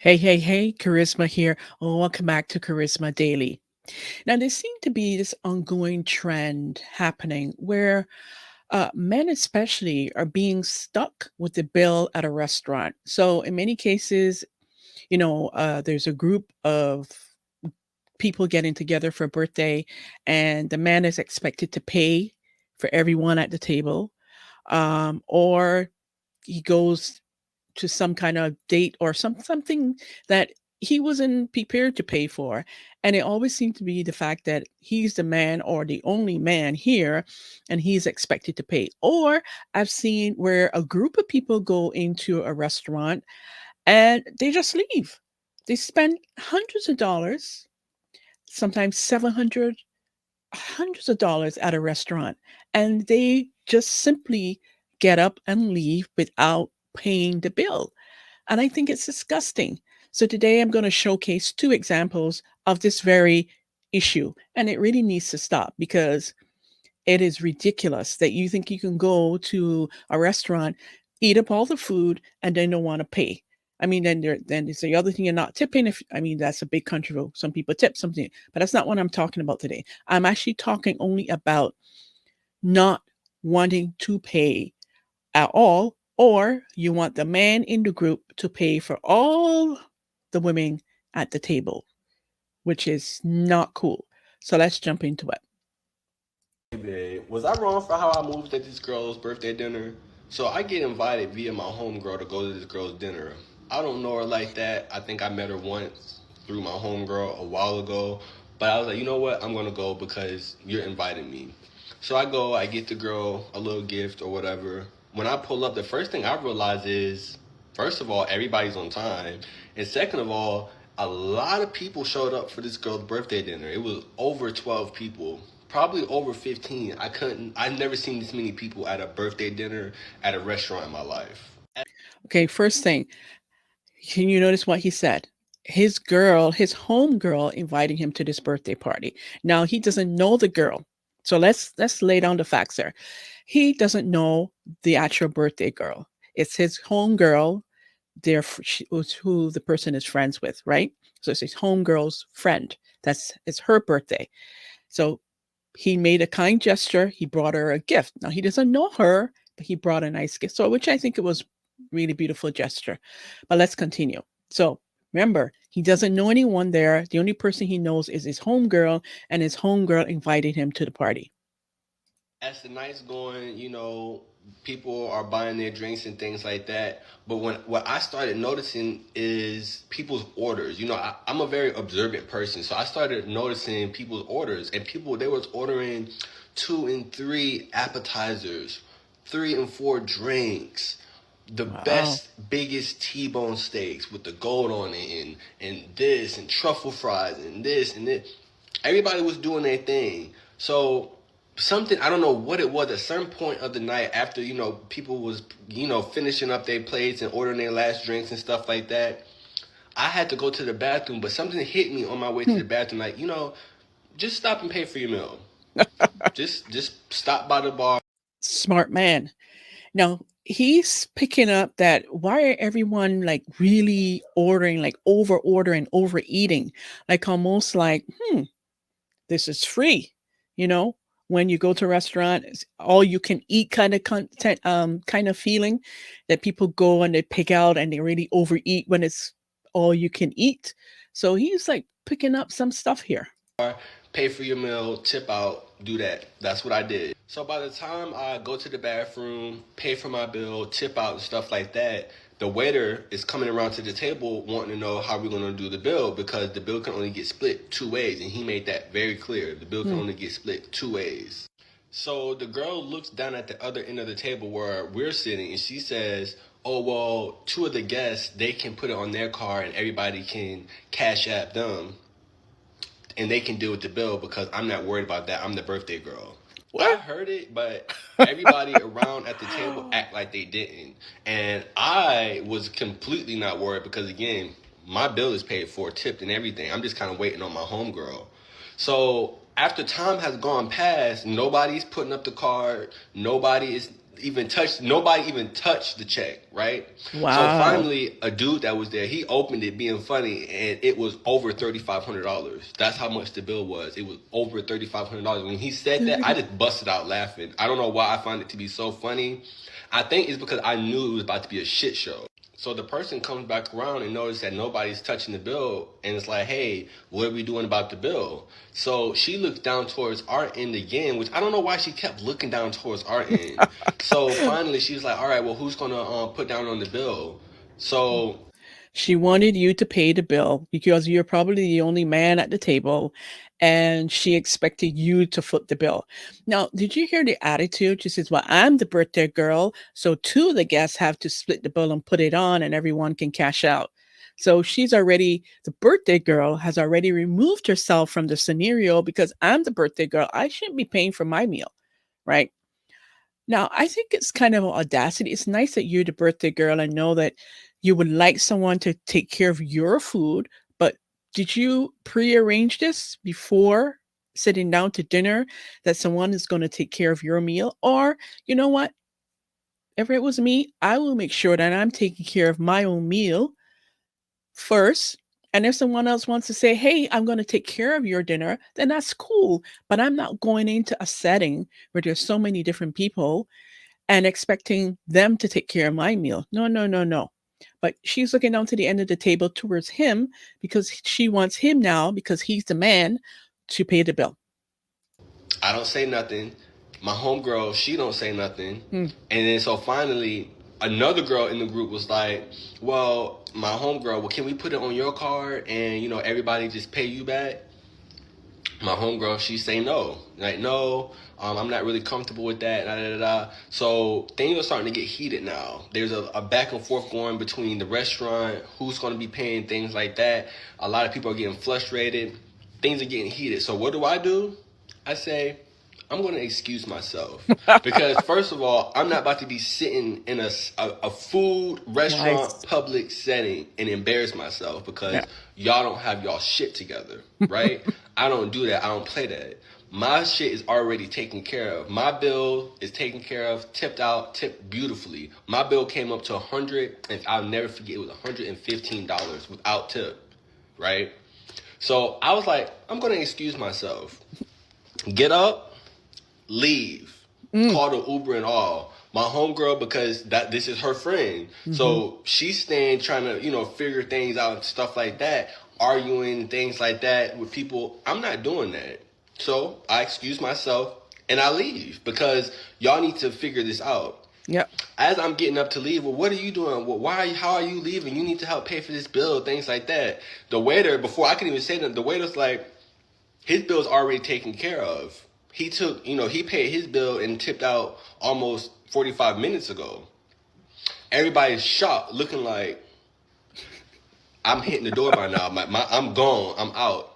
Hey, hey, hey, Charisma here. Welcome back to Charisma Daily. Now, there seems to be this ongoing trend happening where men, especially, are being stuck with the bill at a restaurant. So, in many cases, there's a group of people getting together for a birthday, and the man is expected to pay for everyone at the table, or he goes to some kind of date or something that he wasn't prepared to pay for. And it always seemed to be the fact that he's the man or the only man here and he's expected to pay. Or I've seen where a group of people go into a restaurant and they just leave. They spend hundreds of dollars, sometimes 700, hundreds of dollars at a restaurant, and they just simply get up and leave without paying the bill. And I think it's disgusting. So today I'm going to showcase two examples of this very issue. And it really needs to stop because it is ridiculous that you think you can go to a restaurant, eat up all the food, and then don't want to pay. I mean, then there's the other thing you're not tipping. If I mean that's a big country rule. Some people tip something, but that's not what I'm talking about today. I'm actually talking only about not wanting to pay at all, or you want the man in the group to pay for all the women at the table, which is not cool. So let's jump into it. Hey babe, was I wrong for how I moved at this girl's birthday dinner? So I get invited via my homegirl to go to this girl's dinner. I don't know her like that. I think I met her once through my homegirl a while ago. But I was like, you know what? I'm gonna go because you're inviting me. So I go, I get the girl a little gift or whatever. When I pull up, the first thing I realize is, first of all, everybody's on time. And second of all, a lot of people showed up for this girl's birthday dinner. It was over 12 people, probably over 15. I've never seen this many people at a birthday dinner at a restaurant in my life. Okay, first thing, can you notice what he said? His girl, his home girl, inviting him to this birthday party. Now he doesn't know the girl, so let's lay down the facts there. He doesn't know the actual birthday girl. It's his home girl. Who the person is friends with, right? So it's his homegirl's friend. That's it's her birthday. So he made a kind gesture. He brought her a gift. Now he doesn't know her, but he brought a nice gift. So which I think it was really beautiful gesture. But let's continue. So remember, he doesn't know anyone there. The only person he knows is his homegirl, and his homegirl invited him to the party. As the night's going, people are buying their drinks and things like that. But what I started noticing is people's orders. I'm a very observant person, so I started noticing people's orders, and people they was ordering 2 and 3 appetizers, 3 and 4 drinks, the Wow. best, biggest T-bone steaks with the gold on it, and this and truffle fries and this and this. Everybody was doing their thing. So something I don't know what it was at some point of the night after people was finishing up their plates and ordering their last drinks and stuff like that. I had to go to the bathroom, but something hit me on my way to Hmm. the bathroom. Like just stop and pay for your meal. Just stop by the bar. Smart man. Now he's picking up that why are everyone like really ordering, like over ordering, overeating, like almost like, this is free, you know, when you go to a restaurant, it's all you can eat kind of content, kind of feeling that people go and they pick out and they really overeat when it's all you can eat. So he's like picking up some stuff here. Pay for your meal, tip out, do that. That's what I did. So by the time I go to the bathroom, pay for my bill, tip out and stuff like that, the waiter is coming around to the table wanting to know how we're going to do the bill because the bill can only get split 2 ways. And he made that very clear. The bill can Hmm. only get split 2 ways. So the girl looks down at the other end of the table where we're sitting and she says, oh, well, 2 of the guests, they can put it on their card and everybody can cash app them and they can deal with the bill because I'm not worried about that. I'm the birthday girl. I What? heard it, but everybody around at the table act like they didn't. And I was completely not worried because, again, my bill is paid for, tipped, and everything. I'm just kind of waiting on my homegirl. So after time has gone past, nobody's putting up the card. Nobody is even touched, nobody even touched the check, right? So Wow. finally, a dude that was there, he opened it being funny, and it was over $3,500. That's how much the bill was. It was over $3,500. When he said that, I 30. just busted out laughing. I don't know why I find it to be so funny. I think it's because I knew it was about to be a shit show. So the person comes back around and notices that nobody's touching the bill, and it's like, hey, what are we doing about the bill? So she looks down towards our end again, which I don't know why she kept looking down towards our end. So finally, she was like, all right, well, who's gonna put down on the bill? So She wanted you to pay the bill because you're probably the only man at the table, and she expected you to foot the bill. Now, did you hear the attitude? She says, well, I'm the birthday girl, so two of the guests have to split the bill and put it on, and everyone can cash out. So she's already, the birthday girl has already removed herself from the scenario because I'm the birthday girl. I shouldn't be paying for my meal, right? Now, I think it's kind of audacity. It's nice that you're the birthday girl and know that you would like someone to take care of your food, but did you prearrange this before sitting down to dinner that someone is going to take care of your meal? Or, you know what? If it was me, I will make sure that I'm taking care of my own meal first. And if someone else wants to say, hey, I'm going to take care of your dinner, then that's cool. But I'm not going into a setting where there's so many different people and expecting them to take care of my meal. No, no, no, no. But she's looking down to the end of the table towards him because she wants him now, because he's the man, to pay the bill. I don't say nothing. My homegirl, she don't say nothing. Hmm. And then so finally, another girl in the group was like, well, my homegirl, well, can we put it on your card and, everybody just pay you back? My homegirl, she say no. Like, no, I'm not really comfortable with that. Da, da, da, da. So things are starting to get heated now. There's a back and forth going between the restaurant, who's going to be paying, things like that. A lot of people are getting frustrated. Things are getting heated. So what do? I say, I'm going to excuse myself. Because, first of all, I'm not about to be sitting in a food, restaurant, Wise. public setting and embarrass myself because Yeah. y'all don't have y'all shit together, right? I don't do that. I don't play that. My shit is already taken care of. My bill is taken care of, tipped out, tipped beautifully. My bill came up to 100, and I'll never forget, it was $115 without tip, right? So I was like, I'm going to excuse myself. Get up, leave, Mm. call the Uber and all. My homegirl, because this is her friend, Hmm. so she's staying trying to figure things out and stuff like that, arguing things like that with people. I'm not doing that, so I excuse myself and I leave because y'all need to figure this out. Yep. As I'm getting up to leave, well, what are you doing? Well, how are you leaving? You need to help pay for this bill, things like that. The waiter, before I could even say that, the waiter's like, his bill's already taken care of. He took, he paid his bill and tipped out almost 45 minutes ago. Everybody's shocked, looking like I'm hitting the door by now. I'm gone. I'm out.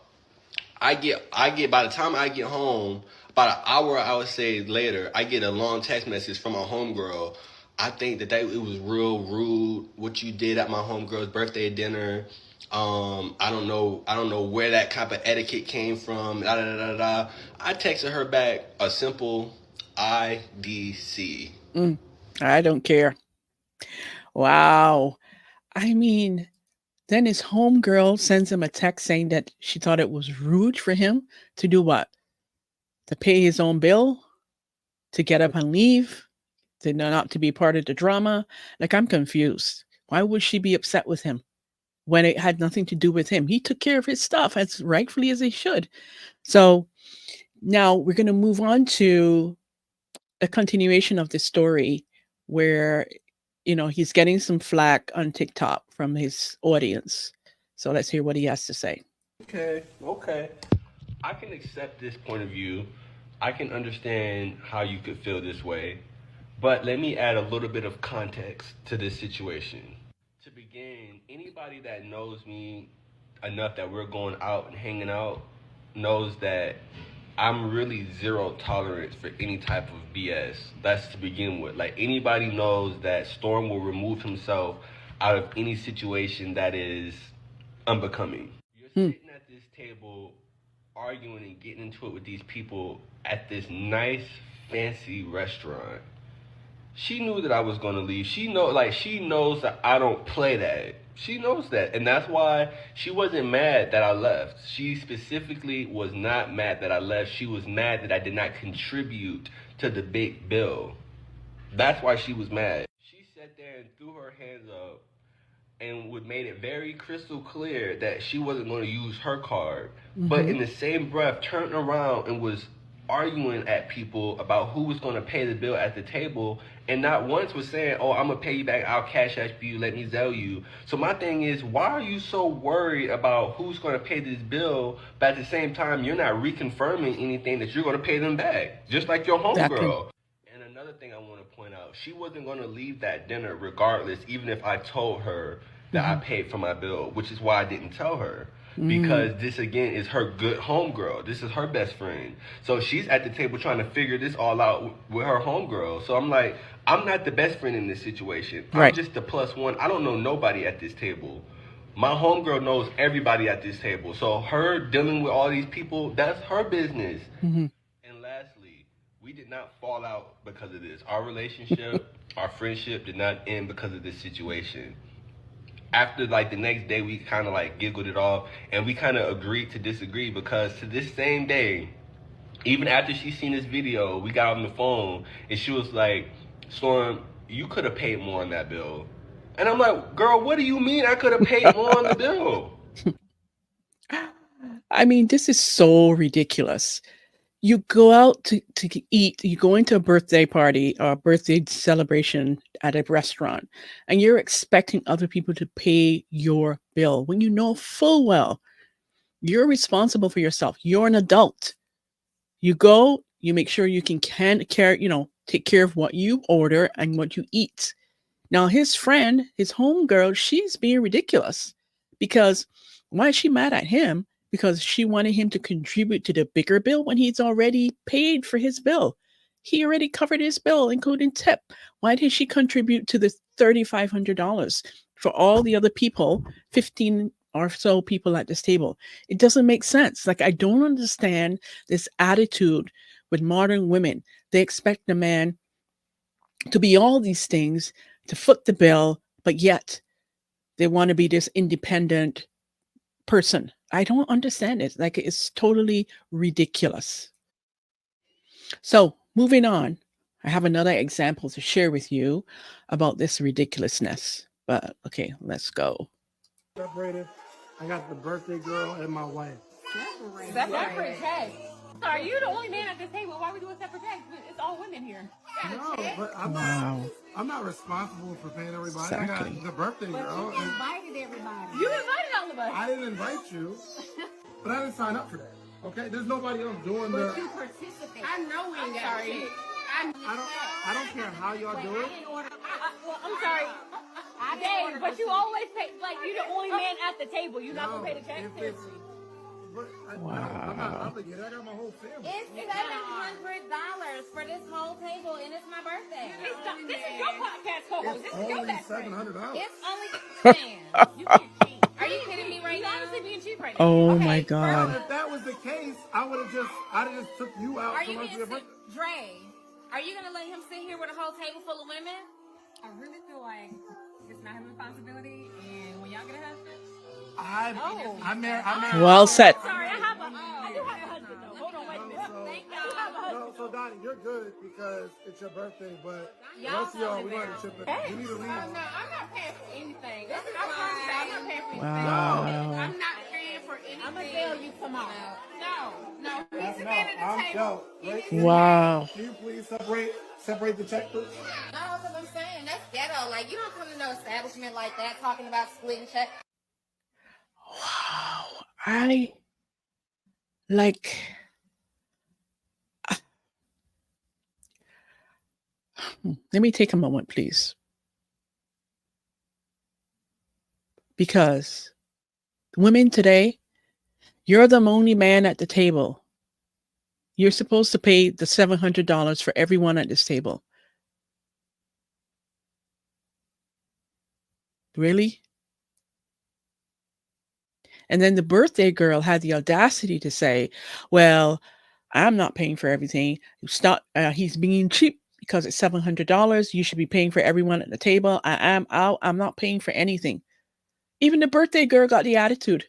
I get by the time I get home, about an hour I would say later, I get a long text message from my homegirl. I think that it was real rude what you did at my homegirl's birthday dinner. I don't know where that type of etiquette came from. Da, da, da, da, da. I texted her back a simple IDC. Mm. I don't care. Wow. I mean, then his homegirl sends him a text saying that she thought it was rude for him to do what? To pay his own bill? To get up and leave? To not to be part of the drama? Like, I'm confused. Why would she be upset with him when it had nothing to do with him? He took care of his stuff as rightfully as he should. So now we're going to move on to a continuation of the story where, he's getting some flack on TikTok from his audience. So let's hear what he has to say. Okay, okay. I can accept this point of view. I can understand how you could feel this way. But let me add a little bit of context to this situation. To begin, anybody that knows me enough that we're going out and hanging out knows that I'm really zero tolerance for any type of BS. That's to begin with. Like, anybody knows that Storm will remove himself out of any situation that is unbecoming. You're Hmm. sitting at this table arguing and getting into it with these people at this nice, fancy restaurant. She knew that I was gonna leave. She knows that I don't play that. She knows that, and that's why she wasn't mad that I left. She specifically was not mad that I left. She was mad that I did not contribute to the big bill. That's why she was mad. She sat there and threw her hands up and would made it very crystal clear that she wasn't going to use her card. But Mm-hmm. in the same breath, turned around and was arguing at people about who was going to pay the bill at the table, and not once was saying, "Oh, I'm gonna pay you back. I'll cash app you. Let me Zelle you." So my thing is, why are you so worried about who's going to pay this bill, but at the same time, you're not reconfirming anything that you're going to pay them back, just like your Exactly. homegirl. And another thing I want to point out, she wasn't going to leave that dinner regardless, even if I told her that I Mm-hmm. paid for my bill, which is why I didn't tell her. Mm. Because this again is her good homegirl. This is her best friend. So she's at the table trying to figure this all out with her homegirl. So I'm like, I'm not the best friend in this situation. I'm Right. just the plus one. I don't know nobody at this table. My homegirl knows everybody at this table. So her dealing with all these people, that's her business. Mm-hmm. And lastly, we did not fall out because of this. Our relationship, our friendship did not end because of this situation. After like the next day, we kind of like giggled it off, and we kind of agreed to disagree, because to this same day, even after she seen this video, we got on the phone and she was like, "Storm, you could have paid more on that bill." And I'm like, "Girl, what do you mean I could have paid more on the bill?" I mean, this is so ridiculous. You go out to eat, you go into a birthday party or a birthday celebration at a restaurant, and you're expecting other people to pay your bill when you know full well you're responsible for yourself. You're an adult. You go, you make sure you can care, take care of what you order and what you eat. Now, his friend, his homegirl, she's being ridiculous because why is she mad at him? Because she wanted him to contribute to the bigger bill when he's already paid for his bill. He already covered his bill, including tip. Why did she contribute to the $3,500 for all the other people, 15 or so people at this table? It doesn't make sense. Like, I don't understand this attitude with modern women. They expect the man to be all these things, to foot the bill, but yet they want to be this independent person. I don't understand it. Like, it's totally ridiculous. So, moving on, I have another example to share with you about this ridiculousness. But okay, let's go. Separated. I got the birthday girl and my wife. Separate tags. Are you the only man at this table? Why are we doing separate tags? It's all women here. No, but Wow. I'm not responsible for paying everybody. I Exactly. got the birthday girl. And Invited everybody. You invited all of us. I didn't invite you, but I didn't sign up for that. Okay, there's nobody else doing the. You participate. I know we ain't got shit. I don't care how y'all do it. Well, I'm sorry. Dave, but you always pay, like, you're the only man at the table. You're not going to pay the check? If it's, but I'm not obligated. I got my whole family. It's $700 for this whole table, and it's my birthday. This is your podcast co-host. It's This is your only best friend. $700. It's only man. You get cheap. Are you kidding me right You now? honestly being cheap right now. Oh Okay, my girl, God. If that was the case, I'd have just took you out. Are for you my gonna birthday. sit, Dre? Are you gonna let him sit here with a whole table full of women? I really feel like it's not his responsibility, and when y'all get a husband, I'm married. Well said. sorry, I do have a husband though. Hold on, wait a minute. Thank I do have a husband. No, so Donnie, you're good because it's your birthday, but the Y'all rest of y'all, know we that. want to chip in. You need to leave. I'm not paying for anything. This is I'm why not paying for Wow. I'm not paying for anything. I'm gonna tell you tomorrow. No. He's No, been at the table. wait, Wow. Can you please separate the checkbooks? No, that's what I'm saying. That's ghetto. Like, you don't come to no establishment like that talking about splitting checks. Wow. I like. Let me take a moment, please. Because women today, you're the only man at the table. You're supposed to pay the $700 for everyone at this table. Really? And then the birthday girl had the audacity to say, well, I'm not paying for everything. Stop. He's being cheap. because it's $700. You should be paying for everyone at the table. I'm not paying for anything. Even the birthday girl got the attitude.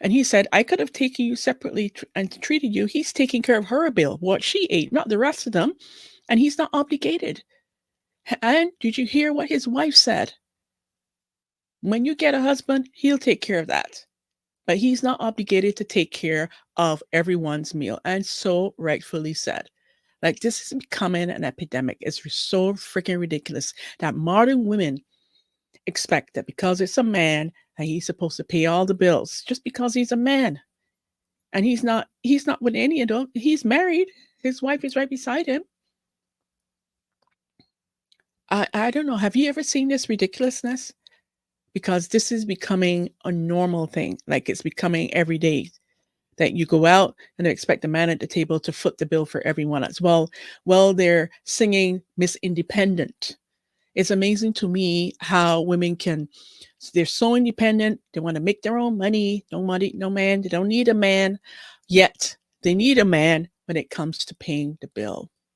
And he said, I could have taken you separately and treated you. He's taking care of her bill, what she ate, not the rest of them. And he's not obligated. And did you hear what his wife said? When you get a husband, he'll take care of that. But he's not obligated to take care of everyone's meal. And so rightfully said. Like, this is becoming an epidemic. It's so freaking ridiculous that modern women expect that because it's a man and he's supposed to pay all the bills just because he's a man. And he's not with any adult. He's married. His wife is right beside him. I don't know. Have you ever seen this ridiculousness? Because this is becoming a normal thing. Like, it's becoming every day that you go out and they expect the man at the table to foot the bill for everyone as well. Well, they're singing Miss Independent. It's amazing to me how women they're so independent. They want to make their own money. No money, no man. They don't need a man. Yet they need a man when it comes to paying the bill.